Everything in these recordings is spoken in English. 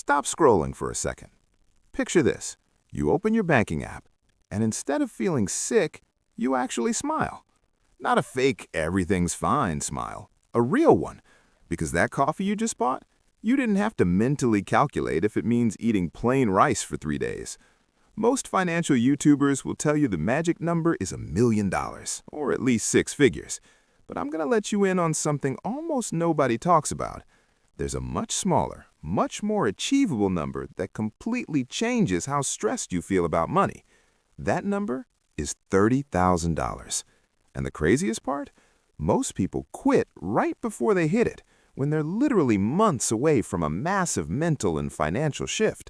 Stop scrolling for a second. Picture this. You open your banking app, and instead of feeling sick, you actually smile. Not a fake everything's fine smile, a real one. Because that coffee you just bought, you didn't have to mentally calculate if it means eating plain rice for 3 days. Most financial YouTubers will tell you the magic number is $1 million, or at least 6 figures. But I'm going to let you in on something almost nobody talks about. There's a much smaller, much more achievable number that completely changes how stressed you feel about money. That number is $30,000. And the craziest part? Most people quit right before they hit it, when they're literally months away from a massive mental and financial shift.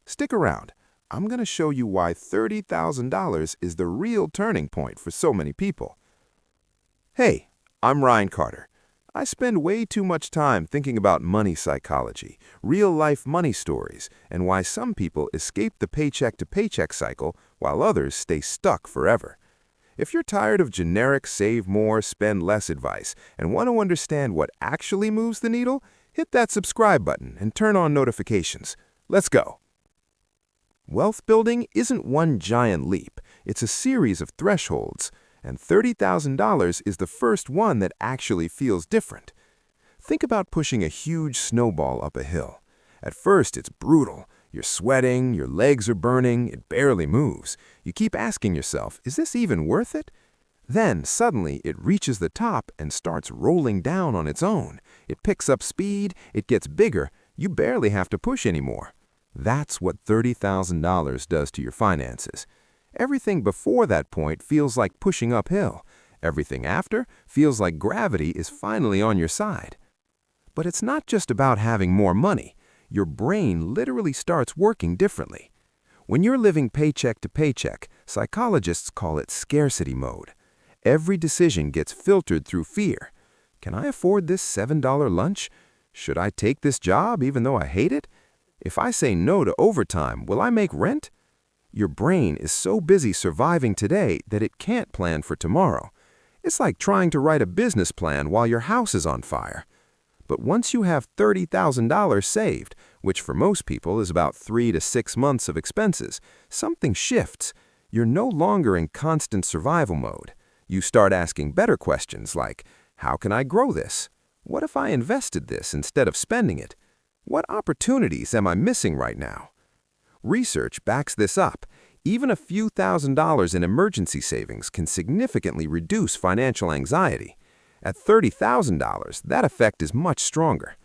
Stick around. I'm going to show you why $30,000 is the real turning point for so many people. Hey, I'm Ryan Carter. I spend way too much time thinking about money psychology, real-life money stories, and why some people escape the paycheck-to-paycheck cycle while others stay stuck forever. If you're tired of generic save more, spend less advice and want to understand what actually moves the needle, hit that subscribe button and turn on notifications. Let's go. Wealth building isn't one giant leap. It's a series of thresholds. And $30,000 is the first one that actually feels different. Think about pushing a huge snowball up a hill. At first, it's brutal. You're sweating, your legs are burning, it barely moves. You keep asking yourself, is this even worth it? Then, suddenly, it reaches the top and starts rolling down on its own. It picks up speed, it gets bigger, you barely have to push anymore. That's what $30,000 does to your finances. Everything before that point feels like pushing uphill. Everything after feels like gravity is finally on your side. But it's not just about having more money. Your brain literally starts working differently. When you're living paycheck to paycheck, psychologists call it scarcity mode. Every decision gets filtered through fear. Can I afford this $7 lunch? Should I take this job even though I hate it? If I say no to overtime, will I make rent? Your brain is so busy surviving today that it can't plan for tomorrow. It's like trying to write a business plan while your house is on fire. But once you have $30,000 saved, which for most people is about 3 to 6 months of expenses, something shifts. You're no longer in constant survival mode. You start asking better questions like, how can I grow this? What if I invested this instead of spending it? What opportunities am I missing right now? Research backs this up. Even a few $1,000s in emergency savings can significantly reduce financial anxiety. At $30,000, that effect is much stronger.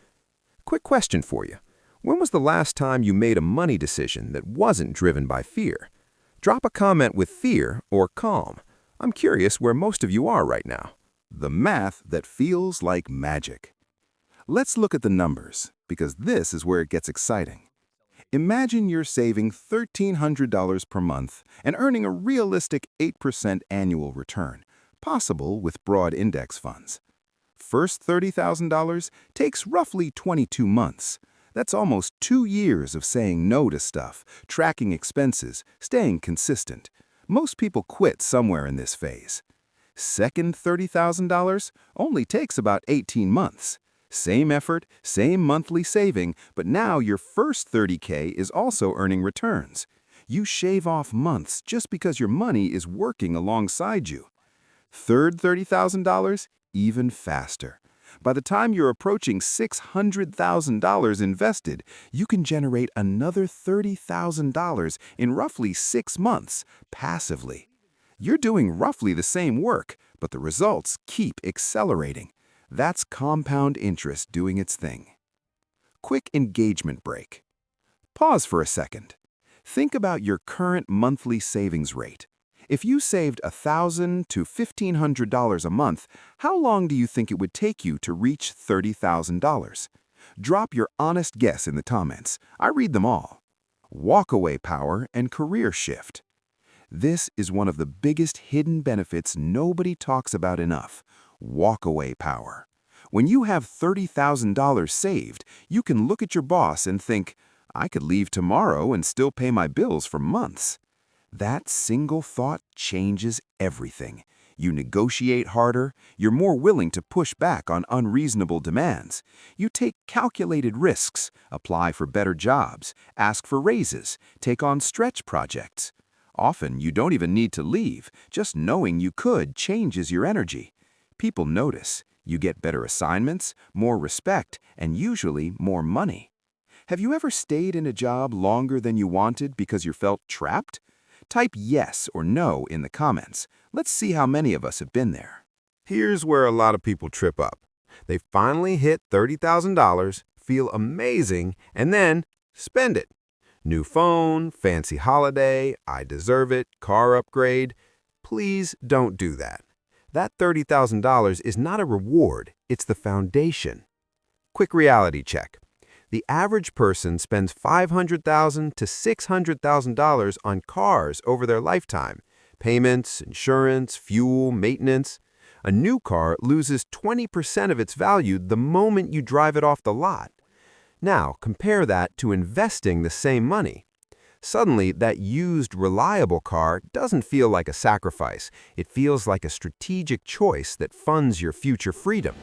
Quick question for you. When was the last time you made a money decision that wasn't driven by fear? Drop a comment with fear or calm. I'm curious where most of you are right now. The math that feels like magic. Let's look at the numbers, because this is where it gets exciting. Imagine you're saving $1,300 per month and earning a realistic 8% annual return, possible with broad index funds. First $30,000 takes roughly 22 months. That's almost 2 years of saying no to stuff, tracking expenses, staying consistent. Most people quit somewhere in this phase. Second $30,000 only takes about 18 months. Same effort, same monthly saving, but now your first $30K is also earning returns. You shave off months just because your money is working alongside you. Third $30,000, even faster. By the time you're approaching $600,000 invested, you can generate another $30,000 in roughly 6 months, passively. You're doing roughly the same work, but the results keep accelerating. That's compound interest doing its thing. Quick engagement break. Pause for a second. Think about your current monthly savings rate. If you saved $1,000 to $1,500 a month, how long do you think it would take you to reach $30,000? Drop your honest guess in the comments. I read them all. Walkaway power and career shift. This is one of the biggest hidden benefits nobody talks about enough. Walkaway power. When you have $30,000 saved, you can look at your boss and think, I could leave tomorrow and still pay my bills for months. That single thought changes everything. You negotiate harder, you're more willing to push back on unreasonable demands. You take calculated risks, apply for better jobs, ask for raises, take on stretch projects. Often, you don't even need to leave, just knowing you could changes your energy. People notice. You get better assignments, more respect, and usually more money. Have you ever stayed in a job longer than you wanted because you felt trapped? Type yes or no in the comments. Let's see how many of us have been there. Here's where a lot of people trip up. They finally hit $30,000, feel amazing, and then spend it. New phone, fancy holiday, I deserve it, car upgrade. Please don't do that. That $30,000 is not a reward, it's the foundation. Quick reality check. The average person spends $500,000 to $600,000 on cars over their lifetime. Payments, insurance, fuel, maintenance. A new car loses 20% of its value the moment you drive it off the lot. Now, compare that to investing the same money. Suddenly, that used, reliable car doesn't feel like a sacrifice. It feels like a strategic choice that funds your future freedom.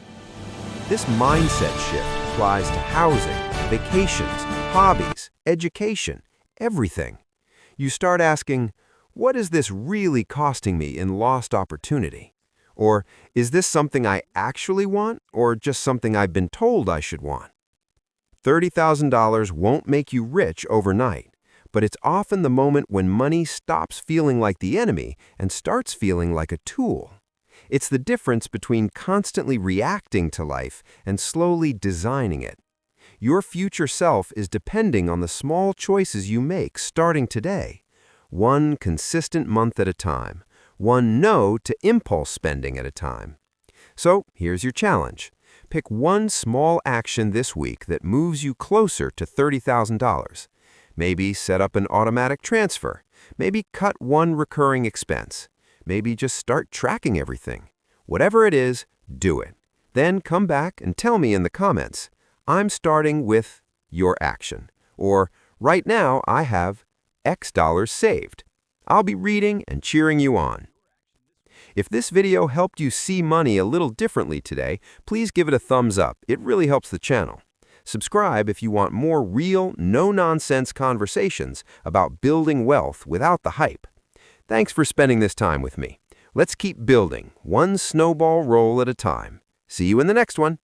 This mindset shift applies to housing, vacations, hobbies, education, everything. You start asking, what is this really costing me in lost opportunity? Or is this something I actually want or just something I've been told I should want? $30,000 won't make you rich overnight, but it's often the moment when money stops feeling like the enemy and starts feeling like a tool. It's the difference between constantly reacting to life and slowly designing it. Your future self is depending on the small choices you make starting today. One consistent month at a time. One no to impulse spending at a time. So here's your challenge. Pick one small action this week that moves you closer to $30,000. Maybe set up an automatic transfer. Maybe cut one recurring expense. Maybe just start tracking everything. Whatever it is, do it. Then come back and tell me in the comments, I'm starting with your action. Or, right now I have X dollars saved. I'll be reading and cheering you on. If this video helped you see money a little differently today, please give it a thumbs up. It really helps the channel. Subscribe if you want more real, no-nonsense conversations about building wealth without the hype. Thanks for spending this time with me. Let's keep building, one snowball roll at a time. See you in the next one.